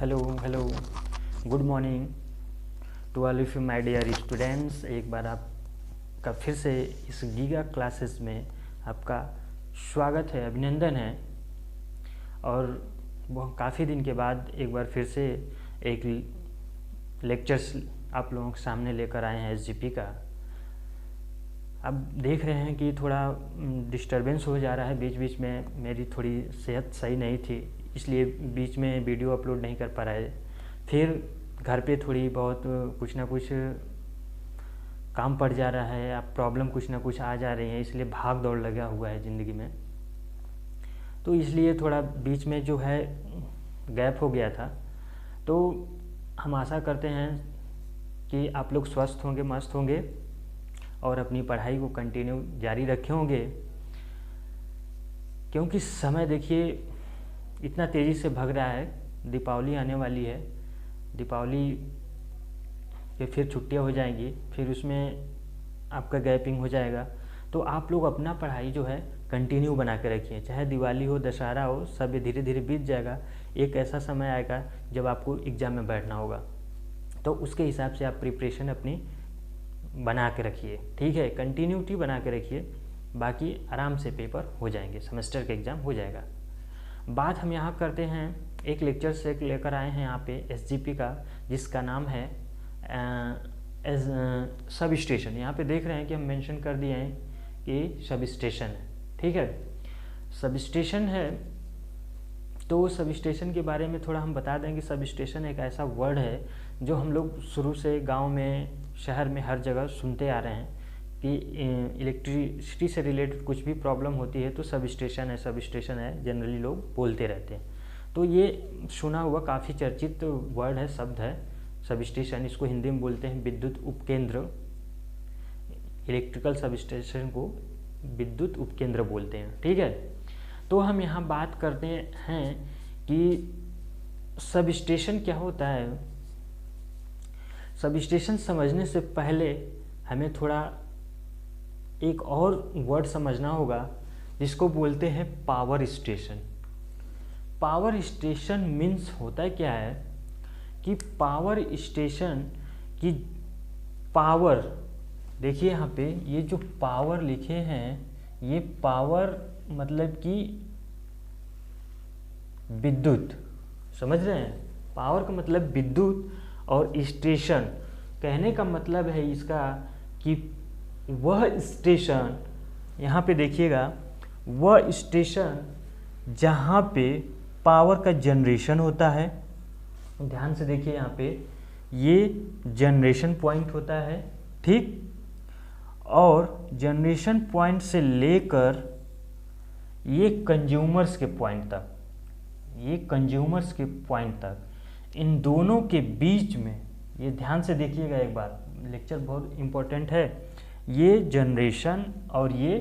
Hello good morning to all of you my dear students. एक बार आपका फिर से इस गीगा क्लासेस में आपका स्वागत है, अभिनंदन है। और वो काफ़ी दिन के बाद एक बार फिर से एक लेक्चर्स आप लोगों के सामने लेकर आए हैं एसजीपी का। अब देख रहे हैं कि थोड़ा डिस्टरबेंस हो जा रहा है, बीच बीच में मेरी थोड़ी सेहत सही नहीं थी, इसलिए बीच में वीडियो अपलोड नहीं कर पा रहे। फिर घर पे थोड़ी बहुत कुछ ना कुछ काम पड़ जा रहा है, अब प्रॉब्लम कुछ ना कुछ आ जा रही है, इसलिए भाग दौड़ लगा हुआ है ज़िंदगी में। तो इसलिए थोड़ा बीच में जो है गैप हो गया था। तो हम आशा करते हैं कि आप लोग स्वस्थ होंगे, मस्त होंगे और अपनी पढ़ाई को कंटिन्यू जारी रखे होंगे, क्योंकि समय देखिए इतना तेज़ी से भाग रहा है। दीपावली आने वाली है, दीपावली के फिर छुट्टियां हो जाएंगी, फिर उसमें आपका गैपिंग हो जाएगा। तो आप लोग अपना पढ़ाई जो है कंटिन्यू बना के रखिए, चाहे दिवाली हो, दशहरा हो, सब धीरे धीरे बीत जाएगा। एक ऐसा समय आएगा जब आपको एग्ज़ाम में बैठना होगा, तो उसके हिसाब से आप प्रिपरेशन अपनी बना के रखिए, ठीक है, कंटिन्यूटी बना के रखिए। बाकी आराम से पेपर हो जाएंगे, सेमेस्टर के एग्ज़ाम हो जाएगा। बात हम यहाँ करते हैं, एक लेक्चर से लेकर आए हैं यहाँ पे एसजीपी का, जिसका नाम है सब स्टेशन। यहाँ पे देख रहे हैं कि हम मेंशन कर दिए हैं कि सब स्टेशन है, ठीक है, सब स्टेशन है। तो सब स्टेशन के बारे में थोड़ा हम बता दें कि सब स्टेशन एक ऐसा वर्ड है जो हम लोग शुरू से गांव में, शहर में, हर जगह सुनते आ रहे हैं कि इलेक्ट्रिसिटी से रिलेटेड कुछ भी प्रॉब्लम होती है तो सब स्टेशन है, सब स्टेशन है, जनरली लोग बोलते रहते हैं। तो ये सुना हुआ काफ़ी चर्चित वर्ड है, शब्द है सब स्टेशन। इसको हिंदी में बोलते हैं विद्युत उपकेंद्र। इलेक्ट्रिकल सब स्टेशन को विद्युत उपकेंद्र बोलते हैं, ठीक है। तो हम यहाँ बात करते हैं कि सब स्टेशन क्या होता है। सब स्टेशन समझने से पहले हमें थोड़ा एक और वर्ड समझना होगा, जिसको बोलते हैं power station. Power station means होता है क्या है कि पावर स्टेशन की पावर, देखिए यहाँ पे ये जो पावर लिखे हैं, ये पावर मतलब कि विद्युत, समझ रहे हैं। पावर का मतलब विद्युत, और स्टेशन कहने का मतलब है इसका कि वह स्टेशन, यहाँ पे देखिएगा, वह स्टेशन जहाँ पे पावर का जनरेशन होता है। ध्यान से देखिए, यहाँ पे ये जनरेशन पॉइंट होता है, ठीक, और जनरेशन पॉइंट से लेकर ये कंज्यूमर्स के पॉइंट तक, ये कंज्यूमर्स के पॉइंट तक, इन दोनों के बीच में, ये ध्यान से देखिएगा एक बार, लेक्चर बहुत इम्पोर्टेंट है। ये जनरेशन और ये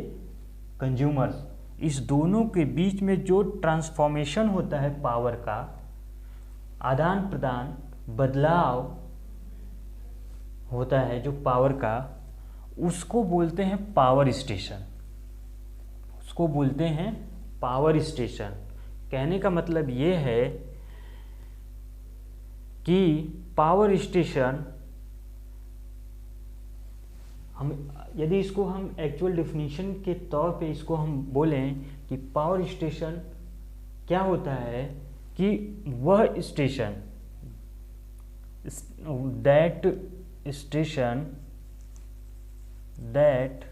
कंज्यूमर्स, इस दोनों के बीच में जो ट्रांसफॉर्मेशन होता है, पावर का आदान प्रदान, बदलाव होता है जो पावर का, उसको बोलते हैं पावर स्टेशन, उसको बोलते हैं पावर स्टेशन। कहने का मतलब ये है कि पावर स्टेशन, हम यदि इसको हम एक्चुअल डेफिनेशन के तौर पे इसको हम बोलें कि पावर स्टेशन क्या होता है कि वह station, that station, that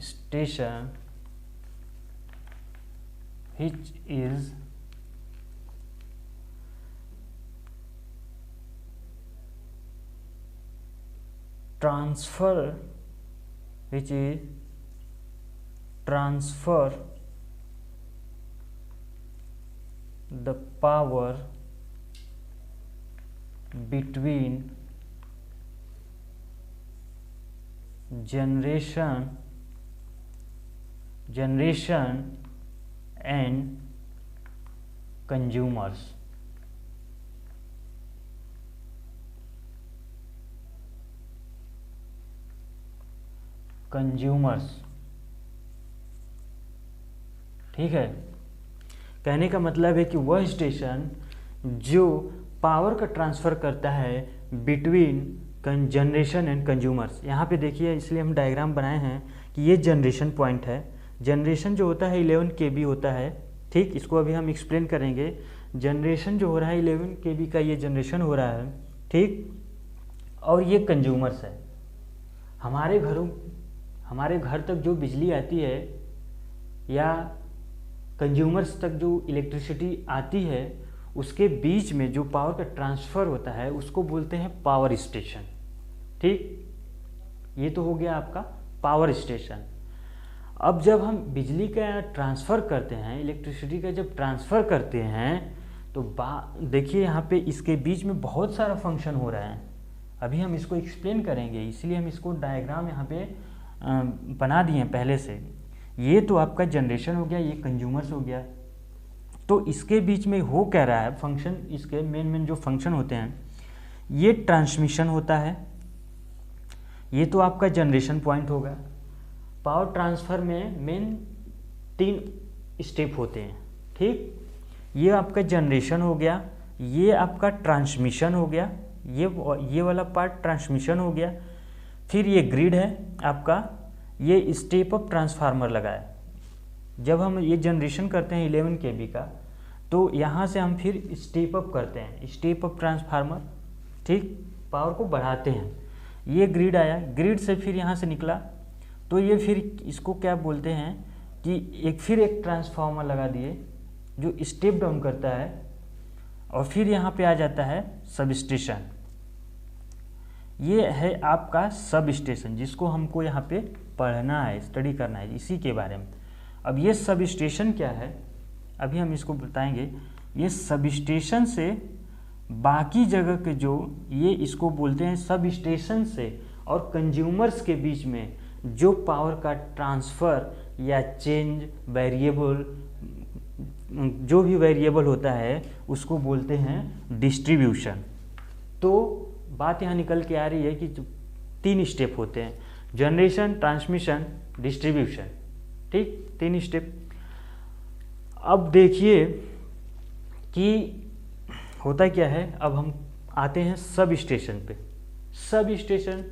station which is transfer, which is transfer the power between generation and consumers। Consumers, ठीक है। कहने का मतलब है कि वह स्टेशन जो पावर का ट्रांसफ़र करता है बिटवीन जनरेशन एंड कंज्यूमर्स। यहाँ पे देखिए, इसलिए हम डायग्राम बनाए हैं कि ये जनरेशन पॉइंट है। जनरेशन जो होता है 11 kV होता है, ठीक। इसको अभी हम एक्सप्लेन करेंगे। जनरेशन जो हो रहा है 11 kV का ये जनरेशन हो रहा है, ठीक। और ये कंज्यूमर्स है। हमारे घर तक जो बिजली आती है या कंज्यूमर्स तक जो इलेक्ट्रिसिटी आती है, उसके बीच में जो पावर का ट्रांसफ़र होता है उसको बोलते हैं पावर स्टेशन, ठीक। ये तो हो गया आपका पावर स्टेशन। अब जब हम बिजली का ट्रांसफ़र करते हैं, इलेक्ट्रिसिटी का जब ट्रांसफ़र करते हैं, तो देखिए यहाँ पे इसके बीच में बहुत सारा फंक्शन हो रहा है। अभी हम इसको एक्सप्लेन करेंगे, इसलिए हम इसको डायग्राम यहाँ पे बना दिए हैं पहले से। ये तो आपका जनरेशन हो गया, ये कंज्यूमर्स हो गया। तो इसके बीच में हो क्या रहा है फंक्शन, इसके मेन जो फंक्शन होते हैं, ये ट्रांसमिशन होता है। ये तो आपका जनरेशन पॉइंट होगा। पावर ट्रांसफ़र में मेन 3 स्टेप होते हैं, ठीक। ये आपका जनरेशन हो गया, ये आपका ट्रांसमिशन हो गया, ये वाला पार्ट ट्रांसमिशन हो गया। फिर ये ग्रिड है आपका, ये स्टेप अप ट्रांसफार्मर लगा है। जब हम ये जनरेशन करते हैं 11 kV का, तो यहाँ से हम फिर स्टेप अप करते हैं, स्टेप अप ट्रांसफार्मर, ठीक। पावर को बढ़ाते हैं। ये ग्रिड आया, ग्रिड से फिर यहाँ से निकला, तो ये फिर इसको क्या बोलते हैं कि फिर एक ट्रांसफार्मर लगा दिए जो स्टेप डाउन करता है, और फिर यहाँ पे आ जाता है सब स्टेशन। ये है आपका सब स्टेशन, जिसको हमको यहाँ पे पढ़ना है, स्टडी करना है इसी के बारे में। अब ये सब स्टेशन क्या है, अभी हम इसको बताएंगे। ये सब स्टेशन से बाकी जगह के जो ये इसको बोलते हैं सब स्टेशन से और कंज्यूमर्स के बीच में जो पावर का ट्रांसफ़र या चेंज वेरिएबल, जो भी वेरिएबल होता है उसको बोलते हैं डिस्ट्रीब्यूशन। तो बात यहाँ निकल के आ रही है कि 3 स्टेप होते हैं, जनरेशन, ट्रांसमिशन, डिस्ट्रीब्यूशन, ठीक। 3 स्टेप। अब देखिए कि होता क्या है। अब हम आते हैं सब स्टेशन पे। सब स्टेशन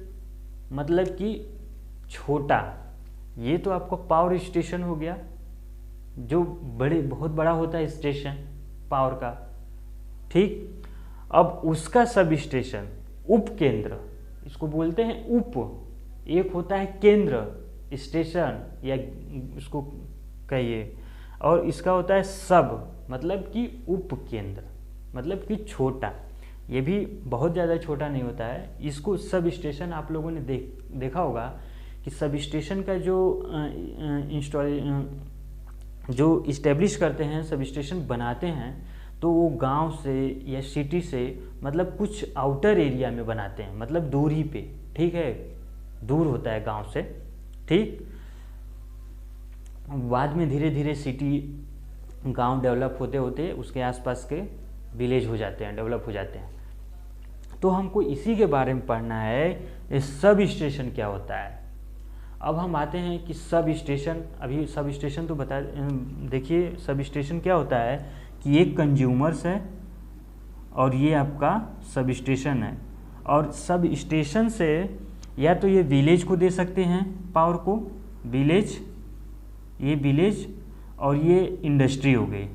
मतलब कि छोटा। ये तो आपको पावर स्टेशन हो गया, जो बहुत बड़ा होता है स्टेशन पावर का, ठीक। अब उसका सब स्टेशन, उप केंद्र, इसको बोलते हैं उप। एक होता है केंद्र स्टेशन या उसको कहिए, और इसका होता है सब, मतलब कि उप केंद्र, मतलब कि छोटा। ये भी बहुत ज़्यादा छोटा नहीं होता है। इसको सब स्टेशन आप लोगों ने देखा होगा कि सब स्टेशन का जो इस्टेब्लिश करते हैं, सब स्टेशन बनाते हैं, तो वो गांव से या सिटी से, मतलब कुछ आउटर एरिया में बनाते हैं, मतलब दूरी पे, ठीक है, दूर होता है गांव से, ठीक। बाद में धीरे धीरे सिटी, गांव डेवलप होते होते उसके आसपास के विलेज हो जाते हैं, डेवलप हो जाते हैं। तो हमको इसी के बारे में पढ़ना है, ये सब स्टेशन क्या होता है। अब हम आते हैं कि सब स्टेशन, अभी सब स्टेशन तो बता देखिए, सब स्टेशन क्या होता है कि एक कंज्यूमर्स है और ये आपका सब स्टेशन है। और सब स्टेशन से या तो ये विलेज को दे सकते हैं पावर को, विलेज, ये विलेज, और ये इंडस्ट्री हो गई,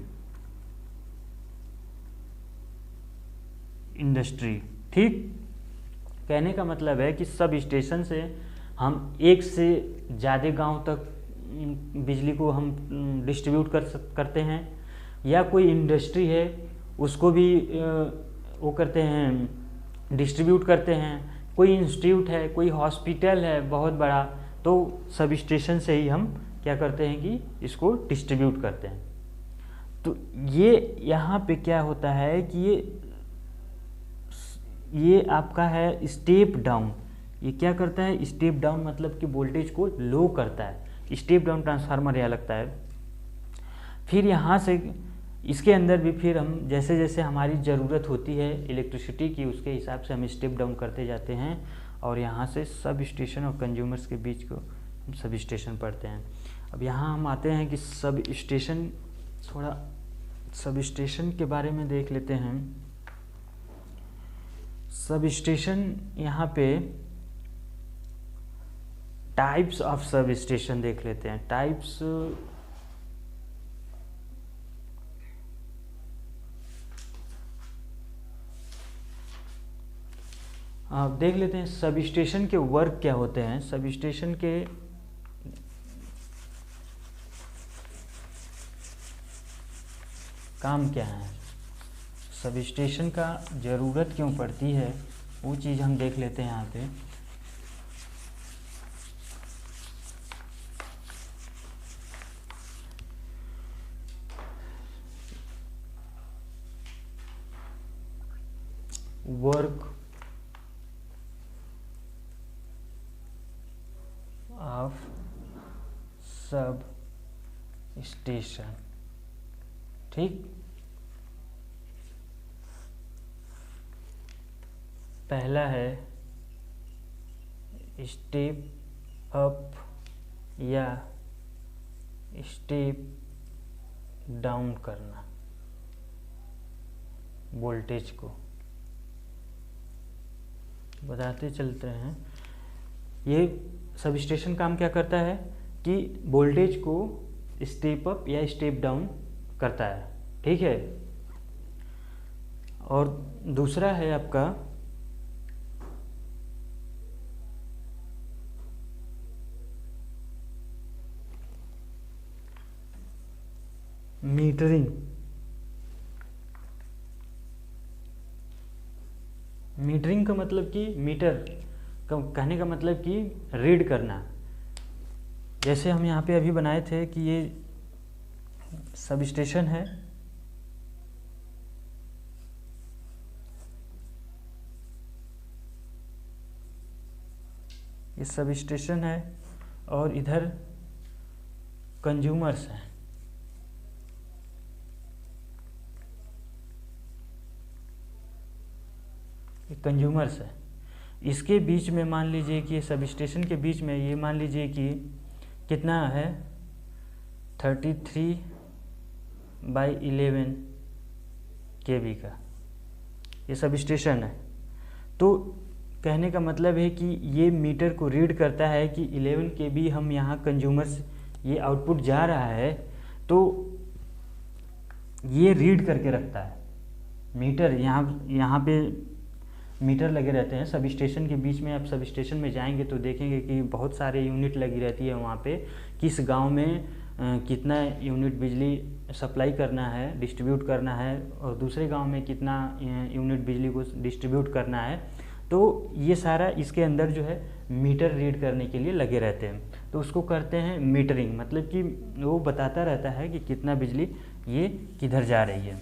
इंडस्ट्री, ठीक। कहने का मतलब है कि सब स्टेशन से हम एक से ज़्यादा गांव तक बिजली को हम डिस्ट्रीब्यूट करते हैं, या कोई इंडस्ट्री है उसको भी वो करते हैं, डिस्ट्रीब्यूट करते हैं। कोई इंस्टीट्यूट है, कोई हॉस्पिटल है बहुत बड़ा, तो सब स्टेशन से ही हम क्या करते हैं कि इसको डिस्ट्रीब्यूट करते हैं। तो ये यहाँ पे क्या होता है कि ये आपका है स्टेप डाउन। ये क्या करता है, स्टेप डाउन, मतलब कि वोल्टेज को लो करता है। स्टेप डाउन ट्रांसफार्मर यहाँ लगता है। फिर यहाँ से इसके अंदर भी फिर हम जैसे जैसे हमारी ज़रूरत होती है इलेक्ट्रिसिटी की, उसके हिसाब से हम स्टेप डाउन करते जाते हैं, और यहाँ से सब स्टेशन और कंज्यूमर्स के बीच को सब स्टेशन पढ़ते हैं। अब यहाँ हम आते हैं कि सब स्टेशन थोड़ा सब स्टेशन के बारे में देख लेते हैं। सब स्टेशन यहाँ पे टाइप्स ऑफ सब स्टेशन देख लेते हैं। टाइप्स आप देख लेते हैं सब स्टेशन के वर्क क्या होते हैं। सब स्टेशन के काम क्या है, सब स्टेशन का ज़रूरत क्यों पड़ती है, वो चीज़ हम देख लेते हैं यहाँ पे। वर्क ऑफ सब स्टेशन, ठीक। पहला है स्टेप अप या स्टेप डाउन करना वोल्टेज को। बताते चलते हैं, ये सब स्टेशन काम क्या करता है कि वोल्टेज को स्टेप अप या स्टेप डाउन करता है, ठीक है। और दूसरा है आपका मीटरिंग। मीटरिंग का मतलब कि मीटर का कहने का मतलब कि रीड करना। जैसे हम यहाँ पे अभी बनाए थे कि ये सब स्टेशन है, ये सब स्टेशन है और इधर कंज्यूमर्स हैं। ये कंज्यूमर्स है। इसके बीच में मान लीजिए कि सब स्टेशन के बीच में ये मान लीजिए कि कितना है 33/11 kV का ये सब स्टेशन है। तो कहने का मतलब है कि ये मीटर को रीड करता है कि 11 kV हम यहाँ कंज्यूमर्स ये आउटपुट जा रहा है, तो ये रीड करके रखता है। मीटर यहाँ पे मीटर लगे रहते हैं सब स्टेशन के बीच में। आप सब स्टेशन में जाएंगे तो देखेंगे कि बहुत सारे यूनिट लगी रहती है वहाँ पे, किस गांव में कितना यूनिट बिजली सप्लाई करना है, डिस्ट्रीब्यूट करना है, और दूसरे गांव में कितना यूनिट बिजली को डिस्ट्रीब्यूट करना है। तो ये सारा इसके अंदर जो है मीटर रीड करने के लिए लगे रहते हैं, तो उसको करते हैं मीटरिंग। मतलब कि वो बताता रहता है कि कितना बिजली ये किधर जा रही है।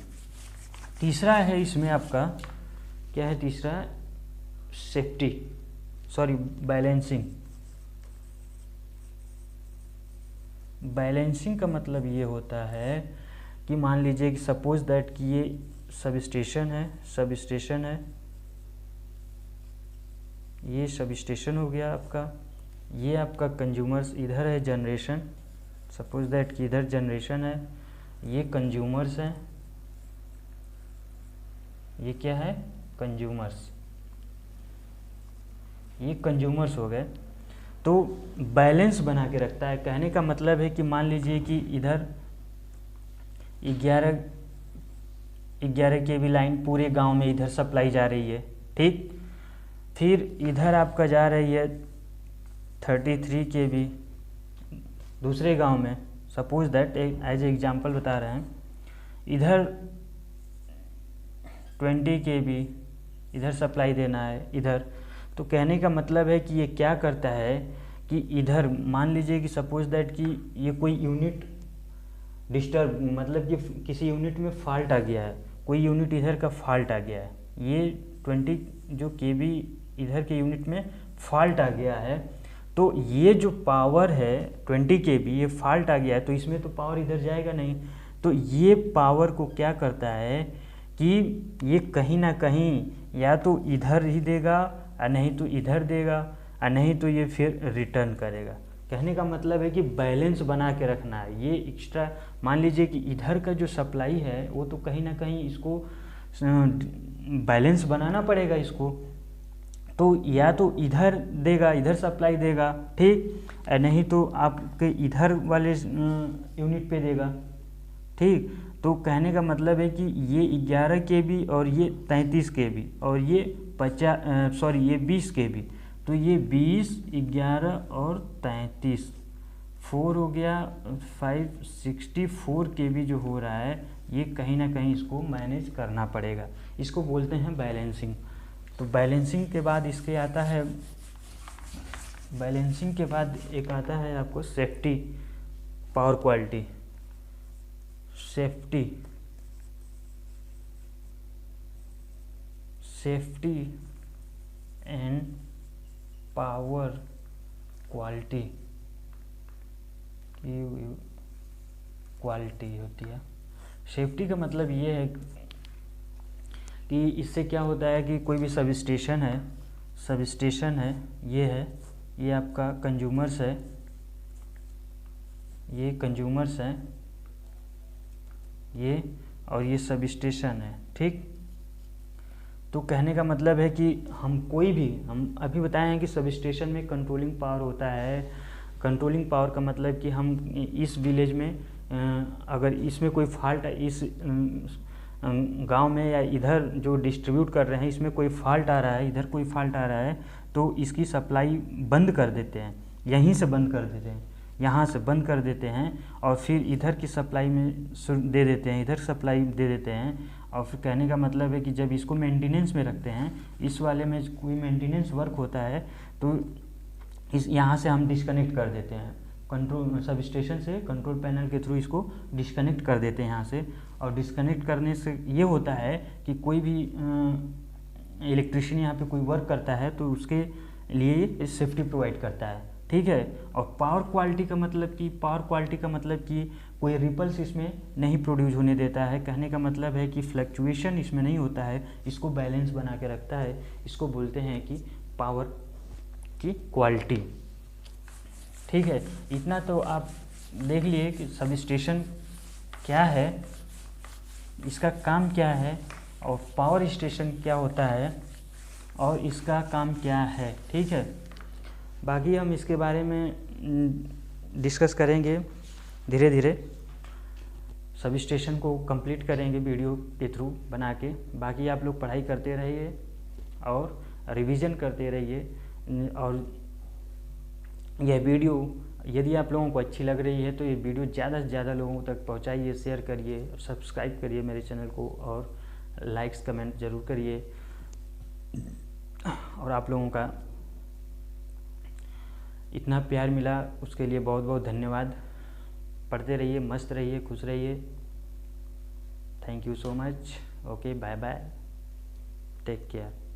तीसरा है इसमें आपका क्या है, तीसरा बैलेंसिंग। बैलेंसिंग का मतलब ये होता है कि मान लीजिए कि सपोज दैट कि ये सब स्टेशन है, ये सब स्टेशन हो गया आपका, ये आपका कंज्यूमर्स, इधर है जनरेशन। सपोज दैट कि इधर जनरेशन है, ये कंज्यूमर्स हैं, ये क्या है कंज्यूमर्स, ये कंज्यूमर्स हो गए। तो बैलेंस बना के रखता है। कहने का मतलब है कि मान लीजिए कि इधर 11 kV लाइन पूरे गांव में इधर सप्लाई जा रही है, ठीक। फिर इधर आपका जा रही है 33 kV दूसरे गांव में। सपोज दैट एज एग्जांपल बता रहे हैं, इधर 20 kV इधर सप्लाई देना है इधर। तो कहने का मतलब है कि ये क्या करता है कि इधर मान लीजिए कि सपोज दैट कि ये कोई यूनिट डिस्टर्ब, मतलब कि किसी यूनिट में फॉल्ट आ गया है, कोई यूनिट इधर का फॉल्ट आ गया है, ये 20 जो kV इधर के यूनिट में फॉल्ट आ गया है। तो ये जो पावर है 20 kV ये फॉल्ट आ गया है, तो इसमें तो पावर इधर जाएगा नहीं। तो ये पावर को क्या करता है कि ये कहीं ना कहीं या तो इधर ही देगा और नहीं तो इधर देगा, और नहीं तो ये फिर रिटर्न करेगा। कहने का मतलब है कि बैलेंस बना के रखना है। ये एक्स्ट्रा मान लीजिए कि इधर का जो सप्लाई है वो तो कहीं ना कहीं इसको बैलेंस बनाना पड़ेगा इसको, तो या तो इधर देगा, इधर सप्लाई देगा, ठीक, नहीं तो आपके इधर वाले यूनिट पे देगा, ठीक। तो कहने का मतलब है कि ये 11 kV और ये 33 kV और ये 20 kV, तो ये 20, 11 और 33 4 हो गया, 564 kV जो हो रहा है, ये कहीं ना कहीं इसको मैनेज करना पड़ेगा। इसको बोलते हैं बैलेंसिंग। तो बैलेंसिंग के बाद इसके आता है, बैलेंसिंग के बाद एक आता है आपको safety, power quality, safety and power quality, quality होती है। सेफ्टी का मतलब ये है कि इससे क्या होता है कि कोई भी सब स्टेशन है, ये आपका कंज्यूमर्स है, ये कंज्यूमर्स हैं, ये और ये सब स्टेशन है, ठीक। तो कहने का मतलब है कि हम अभी बताए हैं कि सब स्टेशन में कंट्रोलिंग पावर होता है। कंट्रोलिंग पावर का मतलब कि हम इस विलेज में अगर इसमें कोई फॉल्ट है, इस गांव में या इधर जो डिस्ट्रीब्यूट कर रहे हैं इसमें कोई फॉल्ट आ रहा है, इधर कोई फॉल्ट आ रहा है, तो इसकी सप्लाई बंद कर देते हैं, यहीं से बंद कर देते हैं, यहाँ से बंद कर देते हैं और फिर इधर की सप्लाई में दे देते हैं, इधर सप्लाई दे देते हैं। और फिर कहने का मतलब है कि जब इसको मेंटेनेंस में रखते हैं, इस वाले में कोई मेंटेनेंस वर्क होता है तो इस यहाँ से हम डिस्कनेक्ट कर देते हैं, कंट्रोल सब स्टेशन से कंट्रोल पैनल के थ्रू इसको डिस्कनेक्ट कर देते हैं यहाँ से। और डिस्कनेक्ट करने से ये होता है कि कोई भी इलेक्ट्रिशियन यहाँ पे कोई वर्क करता है तो उसके लिए सेफ्टी प्रोवाइड करता है, ठीक है। और पावर क्वालिटी का मतलब कि कोई रिपल्स इसमें नहीं प्रोड्यूस होने देता है। कहने का मतलब है कि फ्लक्चुएशन इसमें नहीं होता है, इसको बैलेंस बना के रखता है। इसको बोलते हैं कि पावर की क्वालिटी, ठीक है। इतना तो आप देख लिए कि सब स्टेशन क्या है, इसका काम क्या है, और पावर स्टेशन क्या होता है और इसका काम क्या है, ठीक है। बाकी हम इसके बारे में डिस्कस करेंगे धीरे धीरे, सब स्टेशन को कंप्लीट करेंगे वीडियो के थ्रू बना के। बाकी आप लोग पढ़ाई करते रहिए और रिवीजन करते रहिए। और यह वीडियो यदि आप लोगों को अच्छी लग रही है तो ये वीडियो ज़्यादा से ज़्यादा लोगों तक पहुंचाइए, शेयर करिए, सब्सक्राइब करिए मेरे चैनल को और लाइक्स कमेंट ज़रूर करिए। और आप लोगों का इतना प्यार मिला उसके लिए बहुत बहुत धन्यवाद। पढ़ते रहिए, मस्त रहिए, खुश रहिए। Thank you so much. Okay, bye bye, take care.